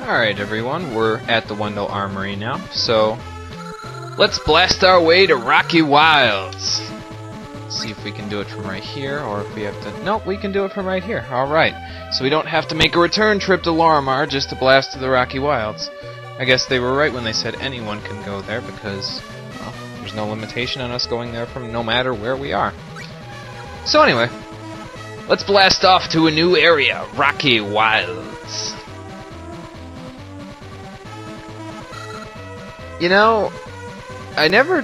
Alright everyone, we're at the Wendell Armory now, so let's blast our way to Rocky Wilds. Let's see if we can do it from right here, or if we have to... Nope, we can do it from right here. Alright, so we don't have to make a return trip to Lorimar just to blast to the Rocky Wilds. I guess they were right when they said anyone can go there, because, well, there's no limitation on us going there from no matter where we are. So anyway, let's blast off to a new area, Rocky Wilds. You know, I never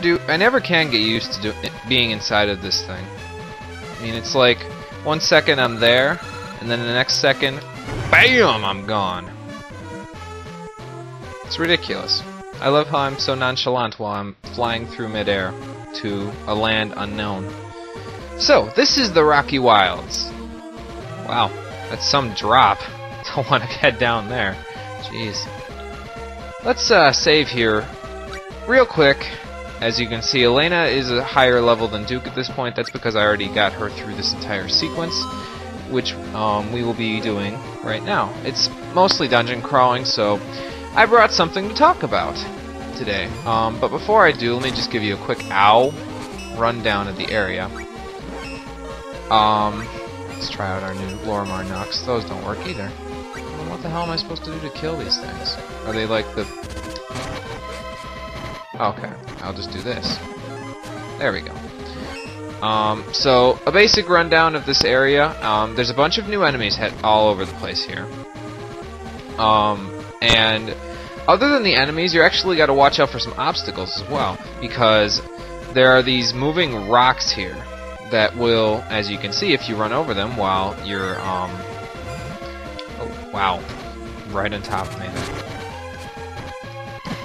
can get used to being inside of this thing. I mean, it's like 1 second I'm there, and then the next second, BAM! I'm gone. It's ridiculous. I love how I'm so nonchalant while I'm flying through midair to a land unknown. So, this is the Rocky Wilds. Wow, that's some drop. Don't want to head down there. Jeez. Let's save here real quick. As you can see, Elena is a higher level than Duke at this point. That's because I already got her through this entire sequence, which we will be doing right now. It's mostly dungeon crawling, so I brought something to talk about today. But before I do, let me just give you a quick rundown of the area. Let's try out our new Lorimar Nux. Those don't work either. What the hell am I supposed to do to kill these things? Are they like the... Okay, I'll just do this. There we go. So, a basic rundown of this area. There's a bunch of new enemies all over the place here. And other than the enemies, you actually got to watch out for some obstacles as well, because there are these moving rocks here that will, as you can see, if you run over them while you're, oh, wow, right on top of me there.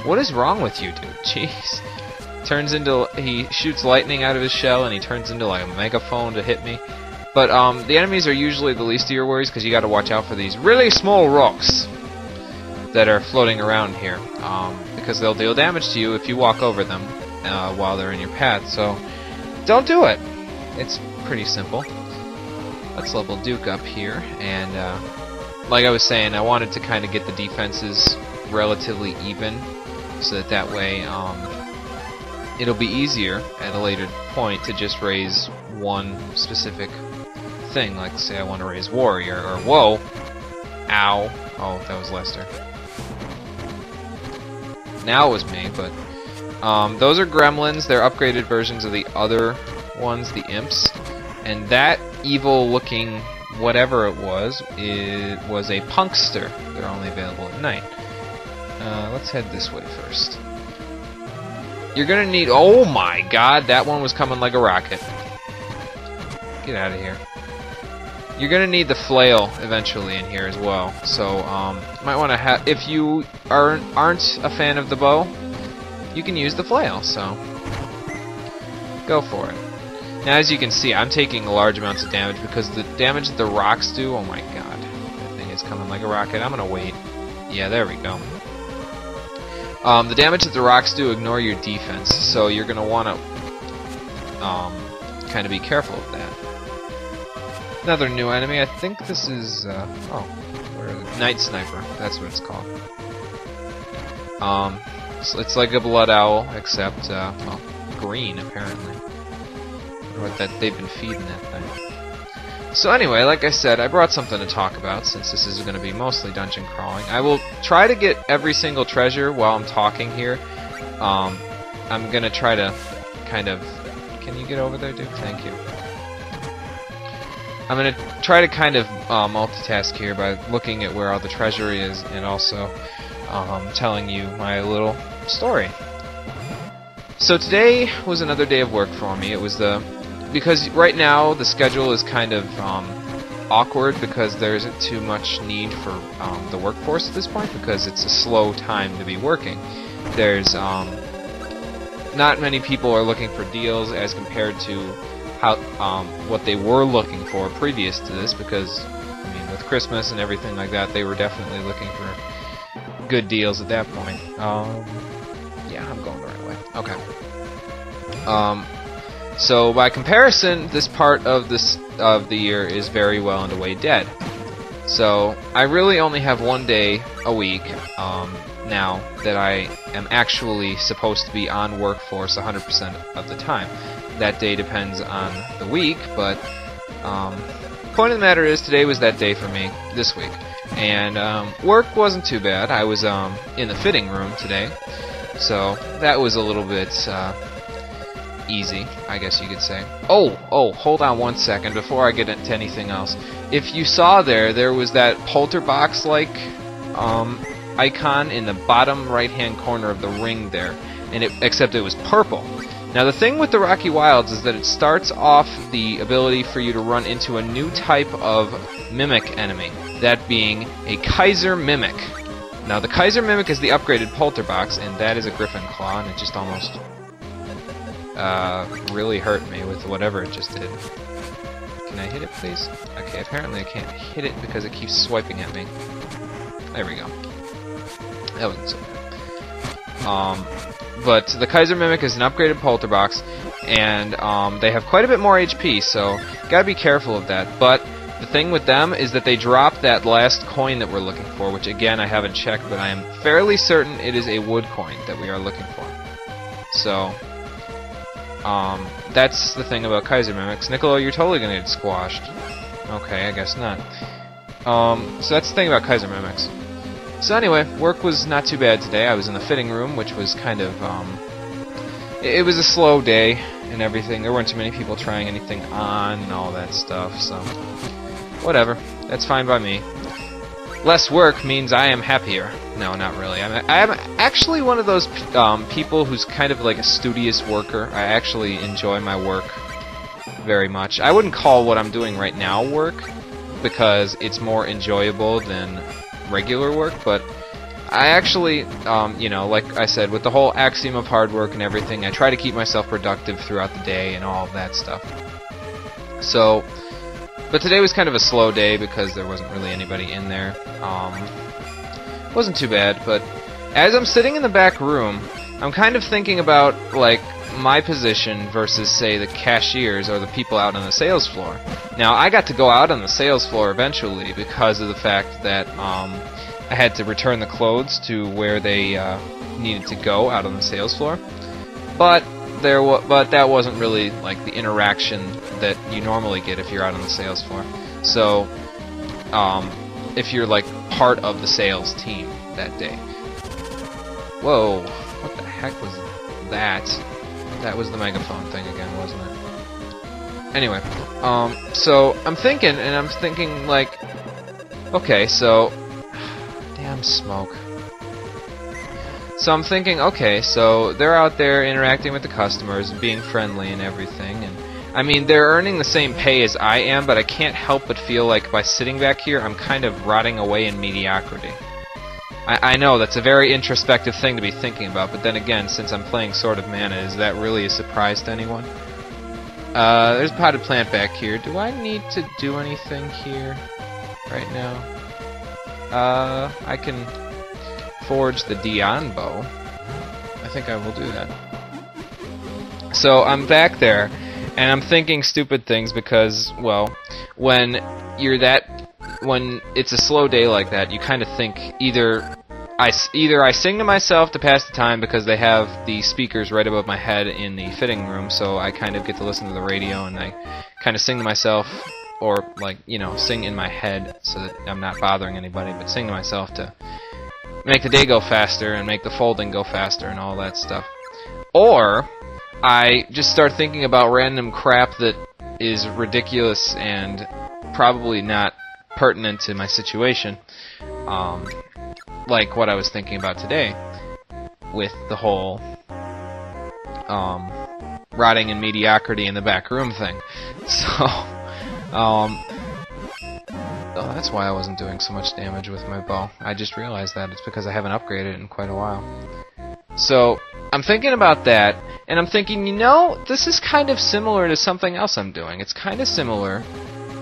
What is wrong with you, dude? Jeez. He shoots lightning out of his shell, and he turns into like a megaphone to hit me. But the enemies are usually the least of your worries, because you got to watch out for these really small rocks that are floating around here, because they'll deal damage to you if you walk over them while they're in your path. So don't do it. It's pretty simple. Let's level Duke up here, and like I was saying, I wanted to kind of get the defenses relatively even, so that way it'll be easier at a later point to just raise one specific thing, like say I want to raise Warrior, or whoa, ow, oh, that was Lester. Now it was me, but those are gremlins. They're upgraded versions of the other ones, the imps, and that evil looking whatever it was a punkster. They're only available at night. Let's head this way first. You're gonna need... Oh my god, that one was coming like a rocket. Get out of here. You're gonna need the flail eventually in here as well. So, might want to have... If you aren't a fan of the bow, you can use the flail, so go for it. Now, as you can see, I'm taking large amounts of damage because the damage that the rocks do... Oh my god. That thing is coming like a rocket. I'm gonna wait. Yeah, there we go. The damage that the rocks do ignore your defense, so you're going to want to kind of be careful of that. Another new enemy, I think this is, where is it? Night Sniper, that's what it's called. It's like a blood owl, except, well, green, apparently. Or that they've been feeding that thing. So anyway, like I said, I brought something to talk about, since this is going to be mostly dungeon crawling. I will try to get every single treasure while I'm talking here. I'm going to try to kind of... Can you get over there, dude? Thank you. I'm going to try to kind of multitask here by looking at where all the treasure is, and also telling you my little story. So today was another day of work for me. It was because right now the schedule is kind of awkward, because there isn't too much need for the workforce at this point, because it's a slow time to be working. There's not many people are looking for deals as compared to how what they were looking for previous to this, because I mean, with Christmas and everything like that, they were definitely looking for good deals at that point. Yeah, I'm going the right way. Okay. So by comparison, this part of the year is very well and away dead. So I really only have one day a week now that I am actually supposed to be on workforce 100% of the time. That day depends on the week, but point of the matter is today was that day for me this week. And work wasn't too bad. I was in the fitting room today, so that was a little bit easy, I guess you could say. Oh, hold on one second before I get into anything else. If you saw there was that polterbox-like icon in the bottom right-hand corner of the ring there, and except it was purple. Now the thing with the Rocky Wilds is that it starts off the ability for you to run into a new type of mimic enemy, that being a Kaiser mimic. Now the Kaiser mimic is the upgraded polterbox, and that is a griffin claw, and it just almost really hurt me with whatever it just did. Can I hit it, please? Okay, apparently I can't hit it because it keeps swiping at me. There we go. That wasn't so bad. But the Kaiser Mimic is an upgraded polterbox, and they have quite a bit more HP, so gotta be careful of that. But the thing with them is that they drop that last coin that we're looking for, which again I haven't checked, but I am fairly certain it is a wood coin that we are looking for. So that's the thing about Kaiser Mimics. Niccolo, you're totally gonna get squashed. Okay, I guess not. So that's the thing about Kaiser Mimics. So anyway, work was not too bad today. I was in the fitting room, which was kind of, it was a slow day and everything. There weren't too many people trying anything on and all that stuff, so whatever. That's fine by me. Less work means I am happier. No, not really. I'm actually one of those people who's kind of like a studious worker. I actually enjoy my work very much. I wouldn't call what I'm doing right now work, because it's more enjoyable than regular work, but I actually, you know, like I said, with the whole axiom of hard work and everything, I try to keep myself productive throughout the day and all of that stuff. So, but today was kind of a slow day because there wasn't really anybody in there. Wasn't too bad, but as I'm sitting in the back room, I'm kind of thinking about, like, my position versus, say, the cashiers or the people out on the sales floor. Now, I got to go out on the sales floor eventually because of the fact that I had to return the clothes to where they needed to go out on the sales floor. But that wasn't really like the interaction that you normally get if you're out on the sales floor. So, if you're like part of the sales team that day. Whoa, what the heck was that? That was the megaphone thing again, wasn't it? Anyway, so I'm thinking like, okay, so, damn smoke. So I'm thinking, okay, so they're out there interacting with the customers and being friendly and everything, and I mean, they're earning the same pay as I am, but I can't help but feel like by sitting back here, I'm kind of rotting away in mediocrity. I know that's a very introspective thing to be thinking about, but then again, since I'm playing Sword of Mana, is that really a surprise to anyone? There's a potted plant back here. Do I need to do anything here right now? I can forge the Dion bow. I think I will do that. So I'm back there, and I'm thinking stupid things because, well, when it's a slow day like that, you kind of think either I sing to myself to pass the time because they have the speakers right above my head in the fitting room, so I kind of get to listen to the radio and I kind of sing to myself, or like, you know, sing in my head so that I'm not bothering anybody, but sing to myself to make the day go faster and make the folding go faster and all that stuff. Or I just start thinking about random crap that is ridiculous and probably not pertinent to my situation, like what I was thinking about today with the whole rotting in mediocrity in the back room thing. So, oh, that's why I wasn't doing so much damage with my bow. I just realized that. It's because I haven't upgraded it in quite a while. So, I'm thinking about that, and I'm thinking, you know, this is kind of similar to something else I'm doing. It's kind of similar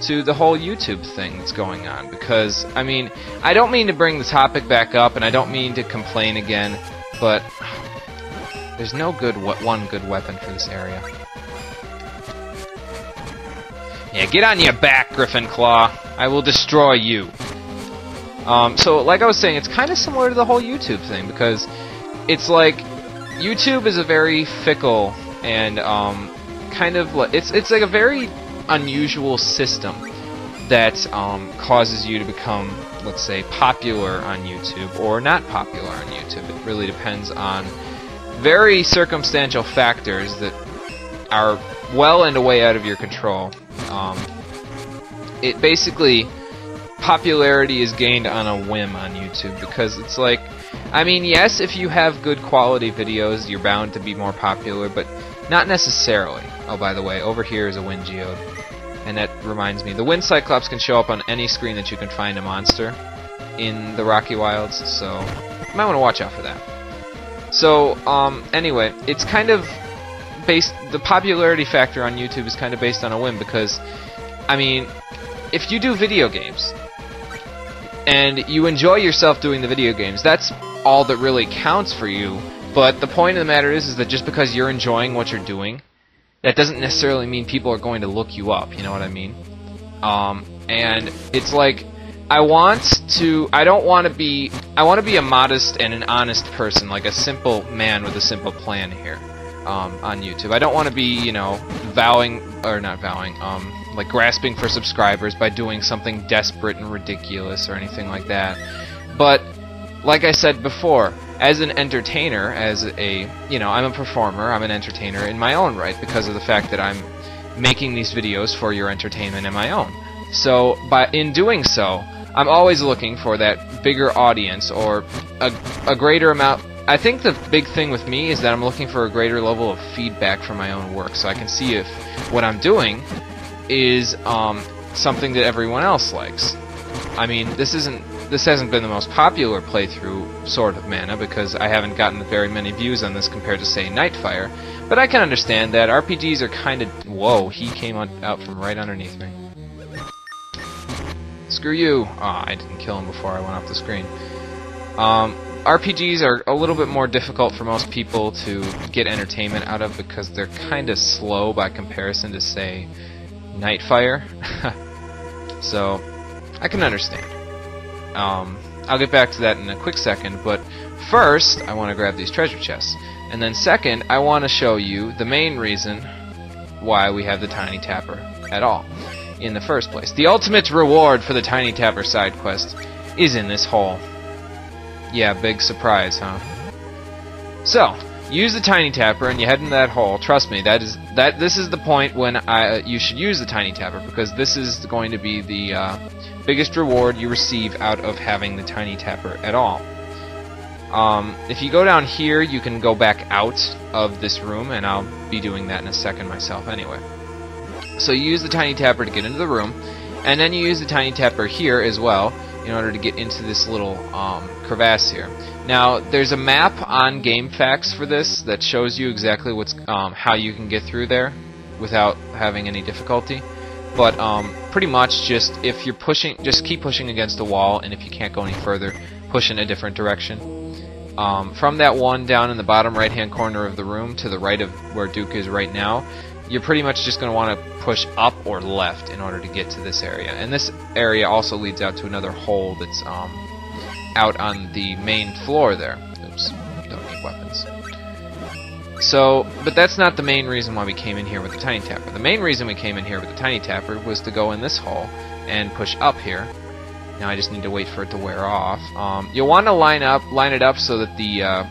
to the whole YouTube thing that's going on, because, I mean, I don't mean to bring the topic back up, and I don't mean to complain again, but there's no one good weapon for this area. Yeah, get on your back, Griffin Claw. I will destroy you. So, like I was saying, it's kind of similar to the whole YouTube thing, because it's like YouTube is a very fickle and kind of it's like a very unusual system that causes you to become, let's say, popular on YouTube or not popular on YouTube. It really depends on very circumstantial factors that are well and way out of your control. It basically, popularity is gained on a whim on YouTube, because it's like, I mean, yes, if you have good quality videos, you're bound to be more popular, but not necessarily. Oh, by the way, over here is a wind geode. And that reminds me, the wind cyclops can show up on any screen that you can find a monster in the Rocky Wilds, so you might want to watch out for that. So, anyway, it's kind of based, the popularity factor on YouTube is kind of based on a whim, because, I mean, if you do video games, and you enjoy yourself doing the video games, that's all that really counts for you. But the point of the matter is that just because you're enjoying what you're doing, that doesn't necessarily mean people are going to look you up, you know what I mean? And it's like, I want to be a modest and an honest person, like a simple man with a simple plan here, on YouTube. I don't want to be, you know, like grasping for subscribers by doing something desperate and ridiculous or anything like that. But, like I said before, as an entertainer, I'm a performer, I'm an entertainer in my own right, because of the fact that I'm making these videos for your entertainment and my own. So, in doing so, I'm always looking for that bigger audience, or a greater amount. I think the big thing with me is that I'm looking for a greater level of feedback from my own work, so I can see if what I'm doing is something that everyone else likes. I mean, this hasn't been the most popular playthrough, Sword of Mana, because I haven't gotten very many views on this compared to, say, Nightfire. But I can understand that RPGs are kind of... Whoa, he came out from right underneath me. Screw you! Aw, I didn't kill him before I went off the screen. RPGs are a little bit more difficult for most people to get entertainment out of, because they're kind of slow by comparison to, say, Nightfire. So, I can understand. I'll get back to that in a quick second, but first, I want to grab these treasure chests. And then second, I want to show you the main reason why we have the Tiny Tapper at all, in the first place. The ultimate reward for the Tiny Tapper side quest is in this hole. Yeah, big surprise, huh? So, use the Tiny Tapper and you head into that hole. Trust me, this is the point when you should use the Tiny Tapper, because this is going to be the biggest reward you receive out of having the Tiny Tapper at all. If you go down here, you can go back out of this room, and I'll be doing that in a second myself anyway. So you use the Tiny Tapper to get into the room, and then you use the Tiny Tapper here as well in order to get into this little crevasse here. Now, there's a map on GameFAQs for this that shows you exactly what's how you can get through there without having any difficulty. But pretty much, just if you're pushing, just keep pushing against the wall, and if you can't go any further, push in a different direction. From that one down in the bottom right-hand corner of the room to the right of where Duke is right now, you're pretty much just going to want to push up or left in order to get to this area. And this area also leads out to another hole that's out on the main floor there. Oops, don't need weapons. So, but that's not the main reason why we came in here with the Tiny Tapper. The main reason we came in here with the Tiny Tapper was to go in this hole and push up here. Now I just need to wait for it to wear off. You'll want to line it up so that the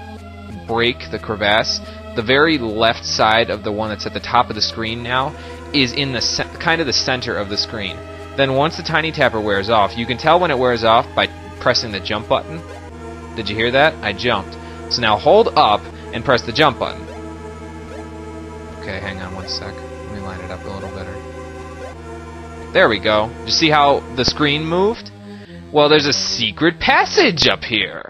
break, the crevasse, the very left side of the one that's at the top of the screen now, is in the kind of the center of the screen. Then once the Tiny Tapper wears off, you can tell when it wears off by pressing the jump button. Did you hear that? I jumped. So now hold up and press the jump button. Okay, hang on one sec. Let me line it up a little better. There we go. You see how the screen moved? Well, there's a secret passage up here.